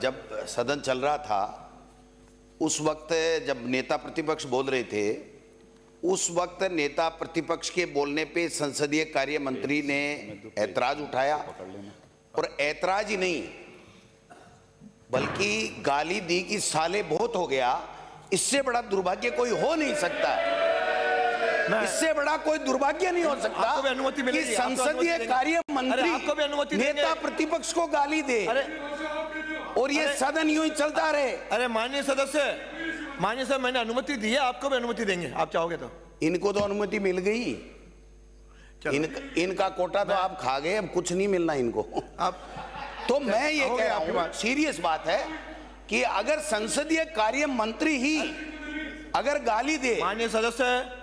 जब सदन चल रहा था उस वक्त जब नेता प्रतिपक्ष बोल रहे थे, उस वक्त नेता प्रतिपक्ष के बोलने पे संसदीय कार्य मंत्री ने ऐतराज उठाया और ऐतराज ही नहीं बल्कि गाली दी कि साले बहुत हो गया। इससे बड़ा दुर्भाग्य कोई हो नहीं सकता है, इससे बड़ा कोई दुर्भाग्य नहीं हो सकता कि संसदीय कार्य मंत्री नेता प्रतिपक्ष को गाली दे और ये सदन यूं ही चलता रहे। अरे माननीय सदस्य, माननीय साहब, मैंने अनुमति दी है, आपको भी अनुमति देंगे आप चाहोगे तो। इनको तो अनुमति मिल गई, इनका कोटा तो आप खा गए, अब कुछ नहीं मिलना इनको। आप तो मैं ये कह रहा हूं, सीरियस बात है कि अगर संसदीय कार्य मंत्री ही अगर गाली दे, माननीय सदस्य,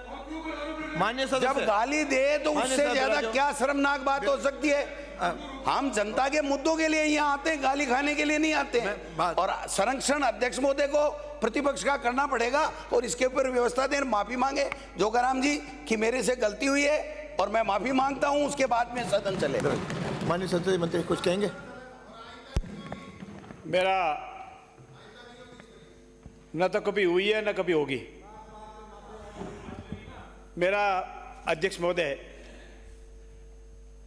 जब गाली दे तो उससे ज्यादा क्या शर्मनाक बात हो सकती है। हम जनता के मुद्दों के लिए यहाँ आते हैं, गाली खाने के लिए नहीं आते हैं। और संरक्षण अध्यक्ष महोदय को प्रतिपक्ष का करना पड़ेगा और इसके ऊपर व्यवस्था दें, माफी मांगे जोगाराम जी कि मेरे से गलती हुई है और मैं माफी मांगता हूं, उसके बाद में सदन चलेगा। माननीय संसदीय मंत्री कुछ कहेंगे? मेरा न तो कभी हुई है न कभी होगी। मेरा अध्यक्ष महोदय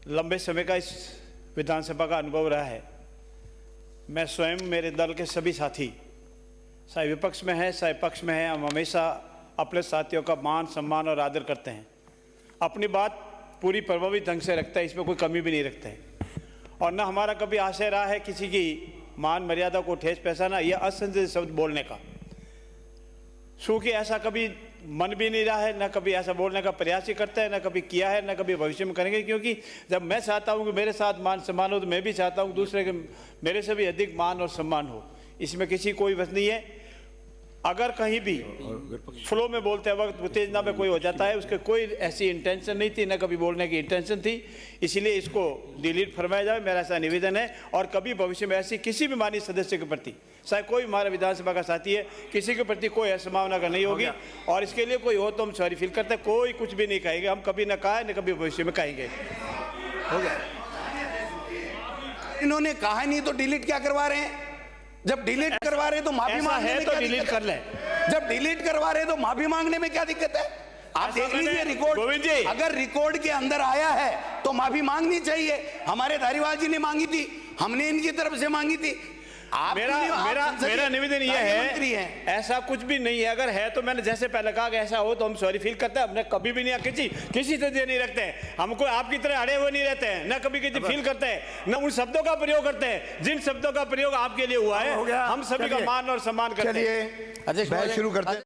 लंबे समय का इस विधानसभा का अनुभव रहा है। मैं स्वयं, मेरे दल के सभी साथी, चाहे विपक्ष में है चाहे पक्ष में है, हम हमेशा अपने साथियों का मान सम्मान और आदर करते हैं। अपनी बात पूरी प्रभावी ढंग से रखते हैं, इसमें कोई कमी भी नहीं रखते हैं। और न हमारा कभी आशय रहा है किसी की मान मर्यादा को ठेस पहुंचाना या असंसदीय शब्द बोलने का। चूँकि ऐसा कभी मन भी नहीं रहा है, न कभी ऐसा बोलने का प्रयास ही करता है, न कभी किया है, न कभी भविष्य में करेंगे। क्योंकि जब मैं चाहता हूं कि मेरे साथ मान सम्मान हो तो मैं भी चाहता हूं दूसरे के मेरे से भी अधिक मान और सम्मान हो। इसमें किसी कोई वजह नहीं है। अगर कहीं भी फ्लो में बोलते वक्त उत्तेजना में कोई हो जाता है, उसके कोई ऐसी इंटेंशन नहीं थी, न कभी बोलने की इंटेंशन थी, इसलिए इसको डिलीट फरमाया जाए, मेरा ऐसा निवेदन है। और कभी भविष्य में ऐसी किसी भी माननीय सदस्य के प्रति, चाहे कोई हमारा विधानसभा का साथी है, किसी के प्रति कोई असंभावना का नहीं होगी। और इसके लिए कोई हो तो हम सॉरी फील करते हैं, कोई कुछ भी नहीं कहेंगे, हम कभी न कहा है न कभी भविष्य में कहेंगे। हो गया, इन्होंने कहा नहीं तो डिलीट क्या करवा रहे हैं? जब डिलीट करवा रहे तो माफी मांगने में तो डिलीट कर ले। जब डिलीट करवा रहे तो माफी मांगने में क्या दिक्कत है? आप देख लीजिए रिकॉर्ड, अगर रिकॉर्ड के अंदर आया है तो माफी मांगनी चाहिए। हमारे धारीवाल जी ने मांगी थी, हमने इनकी तरफ से मांगी थी। मेरा निवेदन यह है, ऐसा कुछ भी नहीं है। अगर है तो मैंने जैसे पहले कहा कि ऐसा हो तो हम सॉरी फील करते हैं। हमने कभी भी नहीं किसी से नहीं रखते हैं, हमको आपकी तरह अड़े हुए नहीं रहते हैं, न कभी किसी फील करते हैं, न उन शब्दों का प्रयोग करते हैं जिन शब्दों का प्रयोग आपके लिए हुआ है। हम सभी का मान और सम्मान करते हैं। शुरू करते हैं।